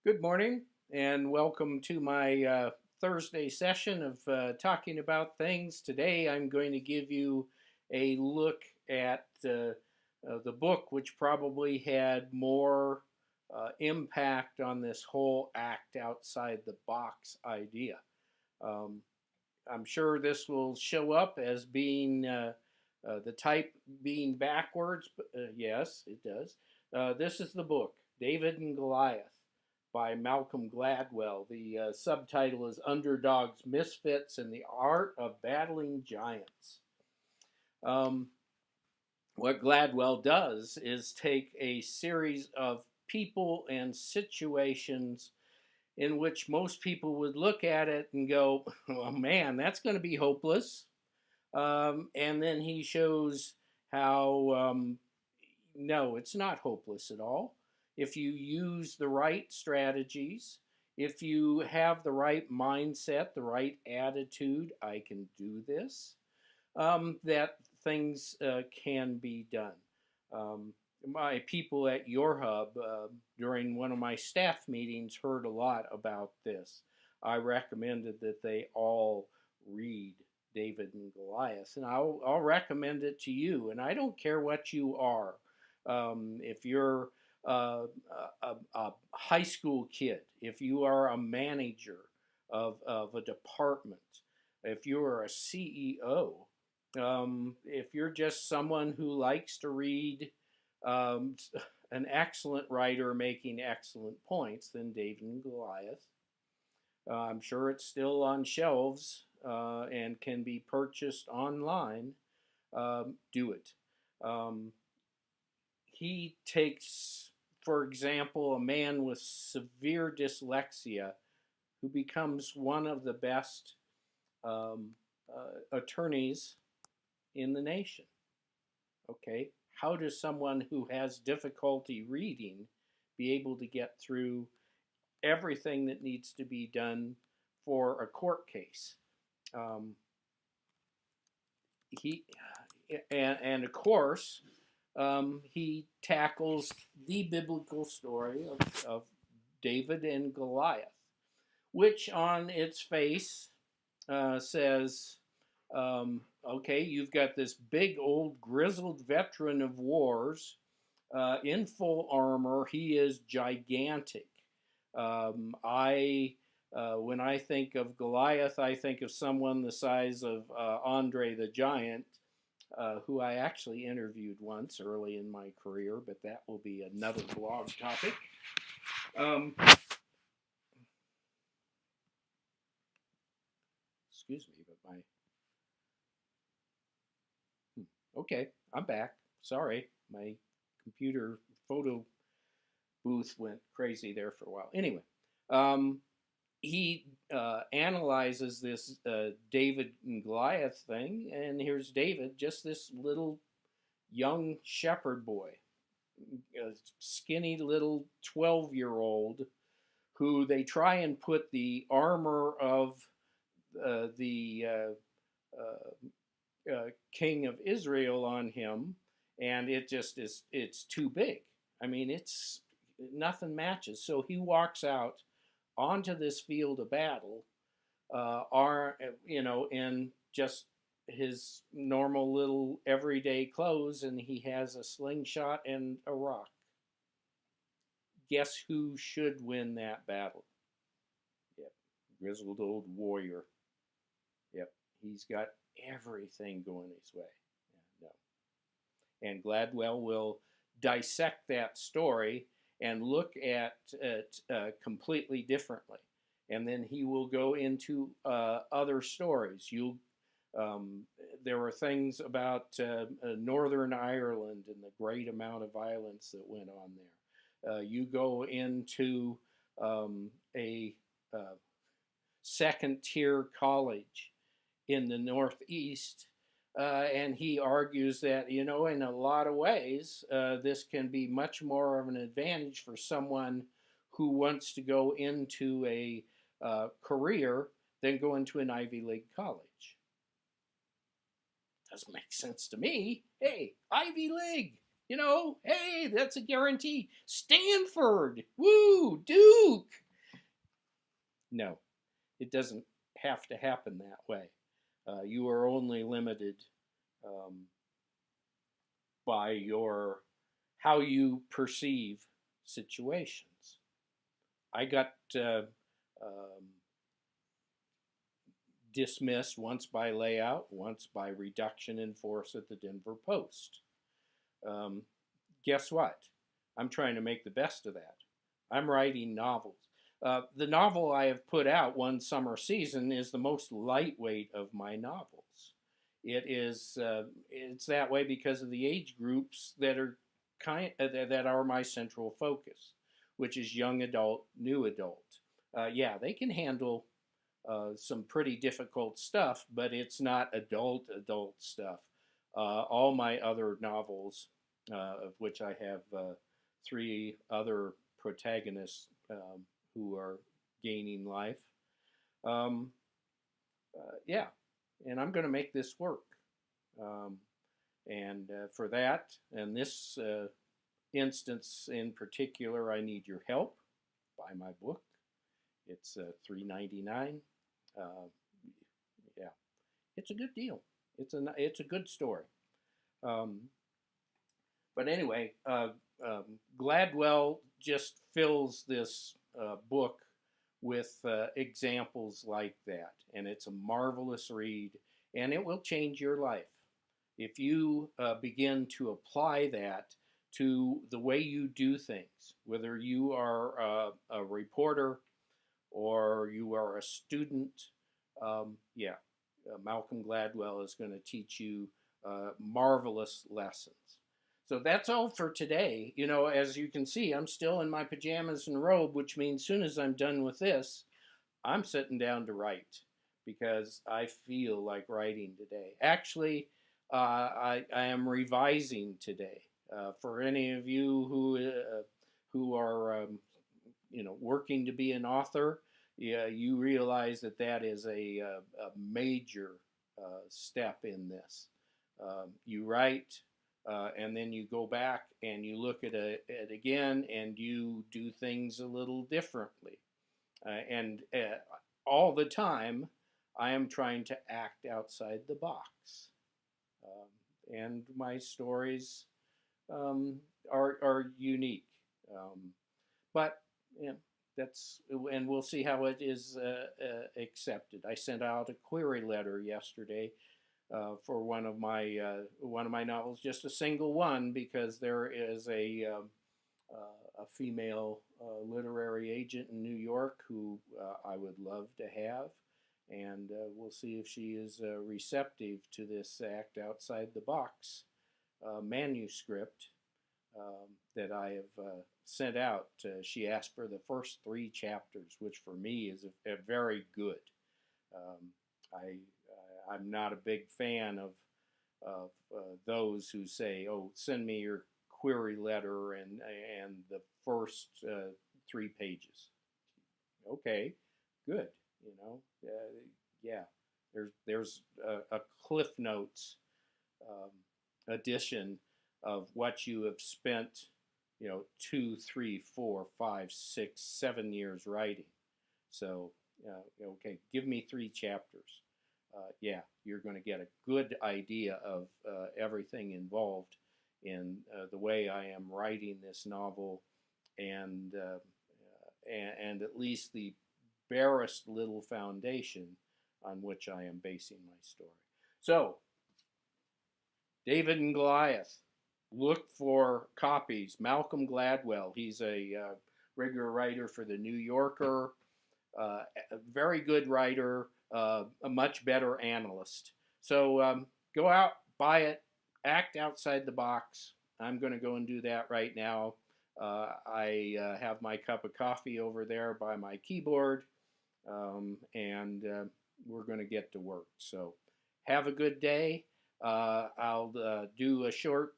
Good morning, and welcome to my Thursday session of talking about things. Today, I'm going to give you a look at the book which probably had more impact on this whole act outside the box idea. Um, I'm sure this will show up as being the type being backwards, but yes, it does. This is the book, David and Goliath by Malcolm Gladwell. The subtitle is Underdogs, Misfits, and the Art of Battling Giants. Um, what Gladwell does is take a series of people and situations in which most people would look at it and go, well, man, that's going to be hopeless. And then he shows how, no, it's not hopeless at all. If you use the right strategies, if you have the right mindset, the right attitude, I can do this, that things can be done. Um, my people at Your Hub during one of my staff meetings heard a lot about this. I recommended that they all read David and Goliath, and I'll recommend it to you. And I don't care what you are. If you're a high school kid, if you are a manager of a department, if you're a CEO, if you're just someone who likes to read, um, an excellent writer making excellent points, then David and Goliath. I'm sure it's still on shelves and can be purchased online. Do it. Um, he takes, for example, a man with severe dyslexia who becomes one of the best um, attorneys in the nation. Okay, how does someone who has difficulty reading be able to get through everything that needs to be done for a court case? Um, he and of course he tackles the biblical story of David and Goliath, which on its face says, okay, you've got this big old grizzled veteran of wars in full armor. He is gigantic. When I think of Goliath, I think of someone the size of Andre the Giant, who I actually interviewed once early in my career, but that will be another blog topic. Excuse me, but my okay, I'm back. Sorry, my computer photo booth went crazy there for a while. Anyway, um, he analyzes this David and Goliath thing, and here's David, just this little young shepherd boy, a skinny little 12-year-old who they try and put the armor of the king of Israel on him, and it just is, it's too big. I mean, it's nothing matches. So he walks out onto this field of battle, in just his normal little everyday clothes, and he has a slingshot and a rock. Guess who should win that battle? Yep, grizzled old warrior. Yep, he's got everything going his way. Yeah, no. And Gladwell will dissect that story and look at it completely differently. And then he will go into other stories. Um, there were things about Northern Ireland and the great amount of violence that went on there. You go into a second tier college in the Northeast, and he argues that, in a lot of ways, this can be much more of an advantage for someone who wants to go into a career than go into an Ivy League college. Doesn't make sense to me. Hey, Ivy League! Hey, that's a guarantee. Stanford, woo, Duke. No, it doesn't have to happen that way. You are only limited um, by your how you perceive situations. I got um, dismissed once by layout, once by reduction in force at the Denver Post. Um, Guess what? I'm trying to make the best of that. I'm writing novels. The novel I have put out one summer season is the most lightweight of my novels. It's that way because of the age groups that are my central focus, which is young adult, new adult. Yeah, they can handle some pretty difficult stuff, but it's not adult stuff. All my other novels, of which I have three other protagonists who are gaining life. Um, yeah, and I'm going to make this work. Um, and for that, and this instance in particular, I need your help. Buy my book. It's $3.99. Uh, yeah, it's a good deal. It's a good story. Um, but anyway, Gladwell just fills this book with examples like that, and it's a marvelous read, and it will change your life if you begin to apply that to the way you do things, whether you are a reporter or you are a student. Yeah, Malcolm Gladwell is going to teach you marvelous lessons. So that's all for today. As you can see, I'm still in my pajamas and robe, which means soon as I'm done with this, I'm sitting down to write because I feel like writing today. Actually, I am revising today. For any of you who are working to be an author, yeah, you realize that is a major step in this. You write, and then you go back and you look at it again, and you do things a little differently. And all the time, I am trying to act outside the box. And my stories um, are unique. But yeah, and we'll see how it is accepted. I sent out a query letter yesterday for one of my novels, just a single one, because there is a female literary agent in New York who I would love to have, and we'll see if she is receptive to this act outside the box manuscript that I have sent out. She asked for the first three chapters, which for me is a very good. Um, I'm not a big fan of those who say, "Oh, send me your query letter and the first three pages." Okay, good. Yeah. There's a Cliff Notes um, edition of what you have spent, 2, 3, 4, 5, 6, 7 years writing. So, okay, give me three chapters. Yeah, you're going to get a good idea of everything involved in the way I am writing this novel, and and at least the barest little foundation on which I am basing my story. So, David and Goliath. Look for copies. Malcolm Gladwell. He's a regular writer for the New Yorker. A very good writer. A much better analyst. So go out, buy it, act outside the box. I'm going to go and do that right now. I have my cup of coffee over there by my keyboard, and we're going to get to work. So have a good day. I'll do a short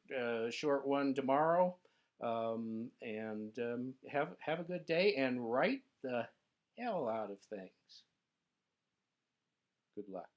one tomorrow, and have a good day and write the hell out of things. Good luck.